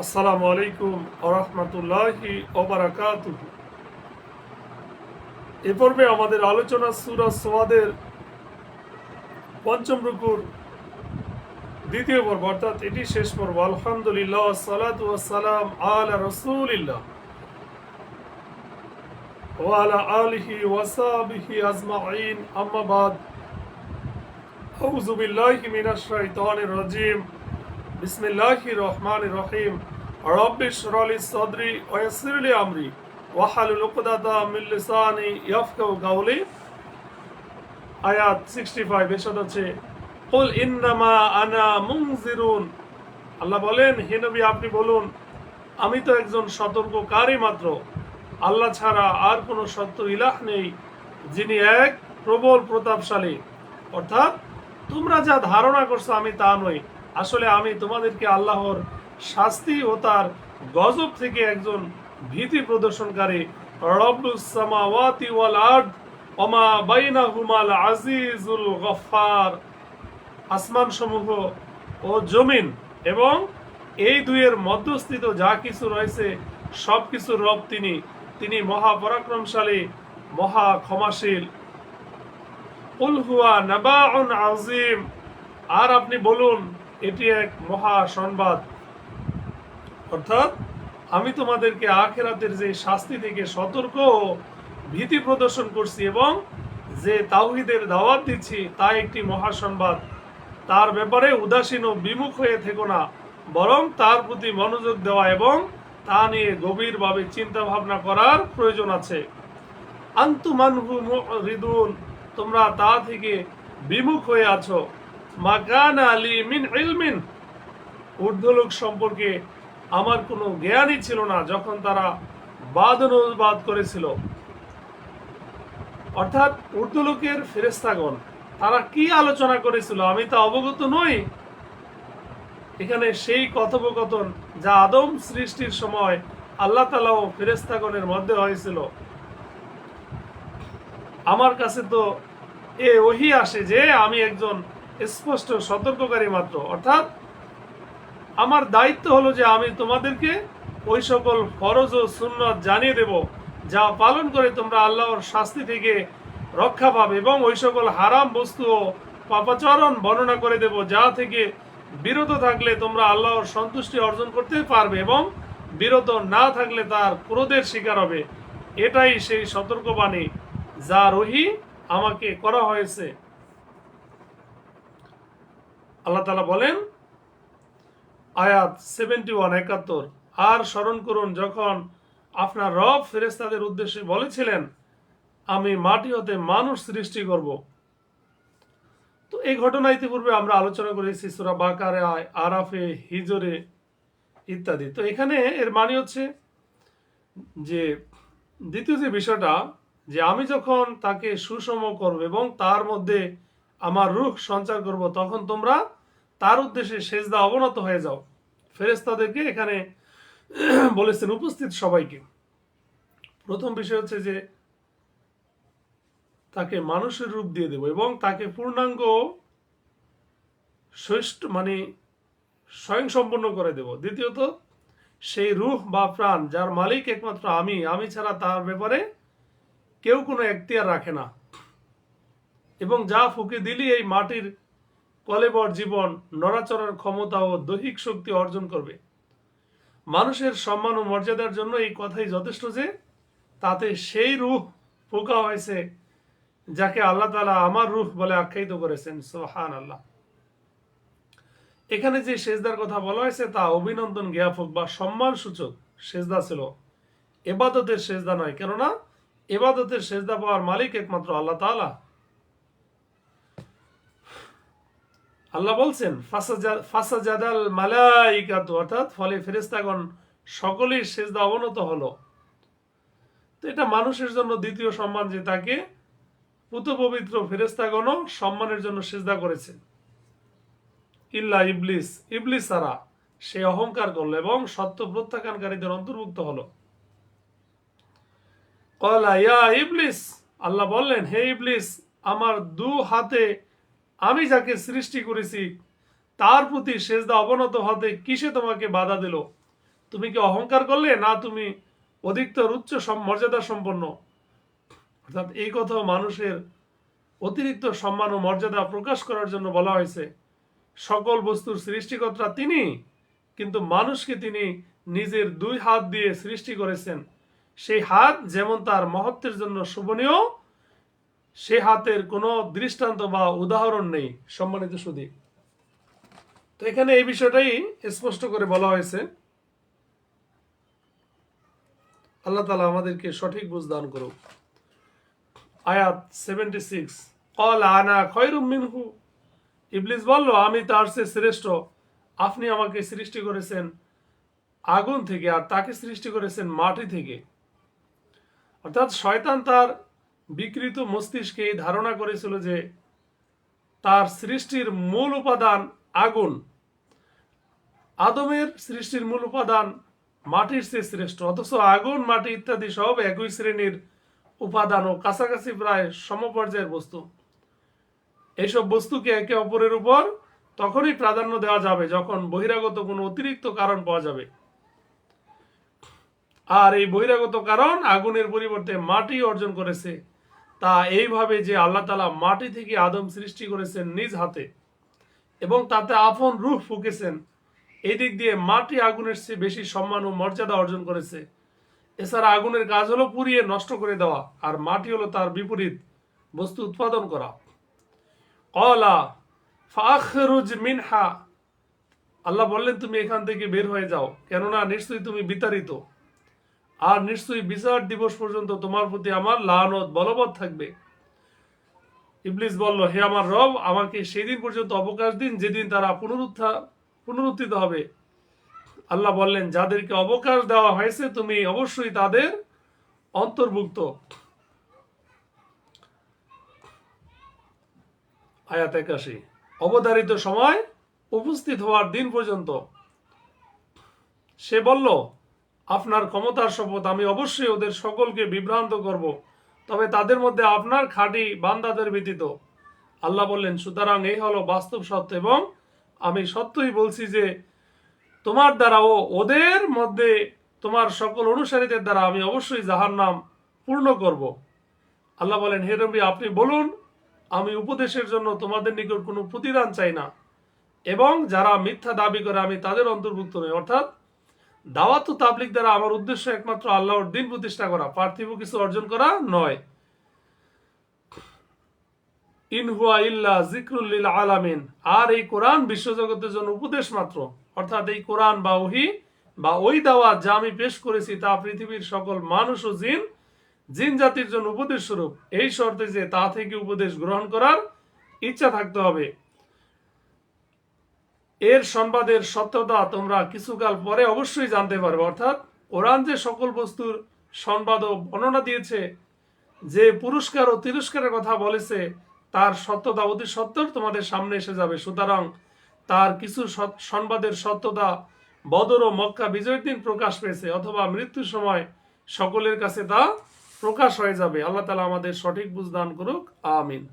আসসালামু আলাইকুম ওয়া রাহমাতুল্লাহি ওয়া বারাকাতুহু। এ পর্বে আমাদের আলোচনা সূরা সোয়াদের পঞ্চম রুকুর দ্বিতীয় পর্ব, অর্থাৎ এটি শেষ পর্ব। আলহামদুলিল্লাহ ওয়াসসালাতু ওয়াসসালাম আলা রাসূলিল্লাহ ওয়া আলা আলিহি ওয়া সাহবিহি আজমাইন, আম্মা বাদ। আউযু বিল্লাহি মিনাশ শাইতানির রাজীম। বিসমিল্লাহির রহমানির রহিম। রব্বি ইশরাহ লি সাদরি ওয়া ইয়াসসির লি আমরি ওয়াহলুল উকদাতাম মিন লিসানি ইয়াফকাহু কাওলি। আয়াত 65 এর সাথে আছে কুল ইন্নামা আনা মুনজিরুন। আল্লাহ বলেন, হে নবী আপনি বলুন, আমি তো একজন সতর্ককারী মাত্র। আল্লাহ ছাড়া আর কোনো সত্য ইলাহ নেই, যিনি এক প্রবল প্রতাপশালী। অর্থাৎ তোমরা যা ধারণা করছো আমি তা নই। আসলে আমি তোমাদেরকে আল্লাহর শাস্তি ও তার গজব থেকে একজন ভীতি প্রদর্শনকারী, রব্বুস সামাওয়াতি ওয়াল আরদ ওমা বাইনাহুমাল আজিজুল গফফার, আসমান সমূহ ও জমিন এবং এই দুইয়ের মধ্যস্থিত যা কিছু রয়েছে সব কিছুর রব তিনি। তিনি মহাপরাক্রমশালী, মহা ক্ষমাশীল। কুল হুয়া নাবাউন আযীম, আর আপনি বলুন এটি এক মহা সংবাদ। অর্থাৎ আমি তোমাদেরকে আখিরাতের যে শাস্তি থেকে সতর্ক ও ভীতি প্রদর্শন করছি এবং যে তাওহীদের দাওয়াত দিচ্ছি তা একটি মহা সংবাদ। তার ব্যাপারে উদাসীন ও বিমুখ হয়ে থেকো না, বরং তার প্রতি মনোযোগ দেওয়া এবং তা নিয়ে গভীরভাবে চিন্তা ভাবনা করার প্রয়োজন আছে। আনতুমানহু মুরিদুন, তোমরা তা থেকে বিমুখ হয়ে আছো। মাকানা আলী মিন ইলমিন, ঊর্ধ্বলোক সম্পর্কে আমার কোনো জ্ঞানই ছিল না যখন তারা বাদ করেছিল। অর্থাৎ ঊর্ধ্বলোকের ফেরেশতাগণ তারা কি আলোচনা করেছিল আমি তা অবগত নই। এখানে সেই কথোপকথন যা আদম সৃষ্টির সময় আল্লাহ তাআলা ও ফেরেশতাগণের মধ্যে হয়েছিল। আমার কাছে তো এ ওহী আসে যে আমি একজন স্পষ্ট সতর্ককারী মাত্র। অর্থাৎ আমার দায়িত্ব হলো যে আমি তোমাদেরকে ওই সকল ফরজ ও সুন্নত জানিয়ে দেব যা পালন করে তোমরা আল্লাহর শাস্তি থেকে রক্ষা পাবে, এবং ওই সকল হারাম বস্তু ও পাপাচরণ বর্ণনা করে দেব যা থেকে বিরত থাকলে তোমরা আল্লাহর সন্তুষ্টি অর্জন করতে পারবে এবং বিরত না থাকলে তার ক্রোধের শিকার হবে। এটাই সেই সতর্কবাণী যা ওহী আমাকে করা হয়েছে। আল্লাহ তাআলা বলেন, আয়াত 71 71, আর স্মরণ করুন যখন আপনার রব ফেরেশতাদের উদ্দেশ্যে বলেছিলেন আমি মাটি হতে মানুষ সৃষ্টি করব। তো এই ঘটনা ইতিপূর্বে আমরা আলোচনা করেছি সূরা বাকারে, আরাফে, হিজরে ইত্যাদি। তো এখানে এর মানে হচ্ছে যে দ্বিতীয় যে বিষয়টা, যে আমি যখন তাকে সুষম করব এবং তার মধ্যে আমার রূহ সঞ্চার করব তখন তোমরা তার উদ্দেশ্যে সেজদা অবনত হয়ে যাও। ফেরেশতাদেরকে এখানে বলেছেন উপস্থিত সবাইকে। প্রথম বিষয় হচ্ছে যে তাকে মানুষের রূপ দিয়ে দেব এবং তাকে পূর্ণাঙ্গ স্বয়ংসম্পন্ন করে দেব। দ্বিতীয়ত, সেই রূহ বা প্রাণ যার মালিক একমাত্র আমি ছাড়া তার ব্যাপারে কেউ কোনো এখতিয়ার রাখে না, এবং যা ফুঁকে দিলি এই মাটির কলেবর জীবন, নড়াচড়ার ক্ষমতা ও দৈহিক শক্তি অর্জন করবে। মানুষের সম্মান ও মর্যাদার জন্য এই কথাই যথেষ্ট যে তাতে সেই রূহ ফোঁকা হয়েছে যাকে আল্লাহ তাআলা আমার রূহ বলে আখ্যায়িত করেছেন। সুবহানাল্লাহ। এখানে যে সেজদার কথা বলা হয়েছে তা অভিনন্দন জ্ঞাপক বা সম্মান সূচক সেজদা ছিল, ইবাদতের সেজদা নয়। কেননা ইবাদতের সেজদা পাওয়ার মালিক একমাত্র আল্লাহ তাআলা। আল্লাহ বলছেন ফাসাজাদাল মালাইকাতু, অর্থাৎ ফলে ফেরেশতাগণ সকলেই সেজদা অবনত হলো। তো এটা মানুষের জন্য দ্বিতীয় সম্মান যে তাকে পুত পবিত্র ফেরেশতাগণও সম্মানের জন্য সেজদা করেছে। ইল্লা ইবলিস, ইবলিস ছাড়া, সে অহংকার করলো এবং সত্য প্রত্যাখ্যানকারীদের অন্তর্ভুক্ত হলো। ক্বালা ইয়া ইবলিস, আল্লাহ বললেন হে ইবলিস, আমার দু হাতে আমি যাকে সৃষ্টি করেছি তার প্রতি সেজদা অবনত হতে কিসে তোমাকে বাধা দিল? তুমি কি অহংকার করলে, না তুমি অধিকতর উচ্চ মর্যাদা সম্পন্ন? অর্থাৎ এই কথাও মানুষের অতিরিক্ত সম্মান ও মর্যাদা প্রকাশ করার জন্য বলা হয়েছে। সকল বস্তুর সৃষ্টিকর্তা তিনি, কিন্তু মানুষকে তিনি নিজের 2 হাত দিয়ে সৃষ্টি করেছেন। সেই হাত যেমন তার মহত্বের জন্য শোভনীয়, সে হাতের কোনো দৃষ্টান্ত বা উদাহরণ নেই। সম্মানিত সুধী, তো এখানে এই বিষয়টাই স্পষ্ট করে বলা হয়েছে। আল্লাহ তাআলা আমাদেরকে সঠিক বুঝ দান করুক। আয়াত 76, ক্বাল আনা খায়রুম মিনহু, ইবলিস বলল আমি তার চেয়ে শ্রেষ্ঠ। আপনি আমাকে সৃষ্টি করেছেন আগুন থেকে, আর তাকে সৃষ্টি করেছেন মাটি থেকে। অর্থাৎ শয়তান তার বিকৃত মস্তিষ্কে ধারণা করেছিল যে তার সৃষ্টির মূল উপাদান আগুন, আদমের সৃষ্টির মূল উপাদান মাটির চেয়ে শ্রেষ্ঠ। অথচ আগুন, মাটি ইত্যাদি সব একই শ্রেণীর উপাদান ও কাছাকাছি প্রায় সমপর্যায়ের বস্তু। এইসব বস্তুকে একে অপরের উপর তখনই প্রাধান্য দেওয়া যাবে যখন বহিরাগত কোনো অতিরিক্ত কারণ পাওয়া যাবে। আর এই বহিরাগত কারণ আগুনের পরিবর্তে মাটি অর্জন করেছে। তা এইভাবে যে আল্লাহ তাআলা মাটি থেকে আদম সৃষ্টি করেছেন নিজ হাতে এবং তাতে আপন রূহ ফুঁকেছেন, এই দিক দিয়ে মাটি আগুনের চেয়ে বেশি সম্মান ও মর্যাদা অর্জন করেছে। এছাড়া আগুনের কাজ হলো পুড়িয়ে নষ্ট করে দেওয়া, আর মাটি হলো তার বিপরীত, বস্তু উৎপাদন করা। ক্বালা ফাখরুজ মিনহা, আল্লাহ বললেন তুমি এখান থেকে বের হয়ে যাও, কেননা নিশ্চয়ই তুমি বিতাড়িত, আর নিশ্চয়ই বিচার দিবস পর্যন্ত তোমার প্রতি আমার লানত বলবৎ থাকবে। ইবলিস বলল, হে আমার রব, আমাকে সেদিন পর্যন্ত অবকাশ দিন যেদিন তারা পুনরুত্থিত হবে। আল্লাহ বললেন, যাদেরকে অবকাশ দেওয়া হয়েছে তুমি অবশ্যই তাদের অন্তর্ভুক্ত। আয়াত 81, অবধারিত সময় উপস্থিত হওয়ার দিন পর্যন্ত। সে বলল, আপনার ক্ষমতার শপথ, আমি অবশ্যই ওদের সকলকে বিভ্রান্ত করব, তবে তাদের মধ্যে আপনার খাঁটি বান্দাদের ব্যতীত। আল্লাহ বললেন, সুতরাং এই হলো বাস্তব সত্য, এবং আমি সত্যই বলছি যে তোমার দ্বারা ও ওদের মধ্যে তোমার সকল অনুসারীদের দ্বারা আমি অবশ্যই জাহান্নাম পূর্ণ করব। আল্লাহ বলেন, হে নবী আপনি বলুন, আমি উপদেশের জন্য তোমাদের নিকট কোনো প্রতিদান চাই না, এবং যারা মিথ্যা দাবি করে আমি তাদের অন্তর্ভুক্ত নই। অর্থাৎ দাওয়াত ও তাবলীগ দ্বারা আমার উদ্দেশ্য একমাত্র আল্লাহর দ্বীন প্রতিষ্ঠা করা, পার্থিব কিছু অর্জন করা নয়। ইন হুয়া ইল্লা যিকরুল লিল আলামিন, আর এই কোরআন বিশ্বজগতের জন্য উপদেশ মাত্র। অর্থাৎ এই কোরআন বা ওহী বা ওই দাওয়াত যা আমি পেশ করেছি তা পৃথিবীর সকল মানুষ ও জিন জাতির জন্য উপদেশ স্বরূপ, এই শর্তে যে তা থেকে উপদেশ গ্রহণ করার ইচ্ছা থাকতে হবে। এর সংবাদের সত্যতা তোমরা কিছুকাল পরে অবশ্যই জানতে পারবে। অর্থাৎ কোরআন যে সকল বস্তুর সংবাদ ও বর্ণনা দিয়েছে, যে পুরস্কার ও তিরস্কারের কথা বলেছে, তার সত্যতা অতি সত্বর তোমাদের সামনে এসে যাবে। সুতরাং তার কিছু সংবাদের সত্যতা বদর ও মক্কা বিজয়ের দিন প্রকাশ পেয়েছে, অথবা মৃত্যুর সময় সকলের কাছে তা প্রকাশ হয়ে যাবে। আল্লাহ তাআলা আমাদের সঠিক বুঝ দান করুক, আমিন।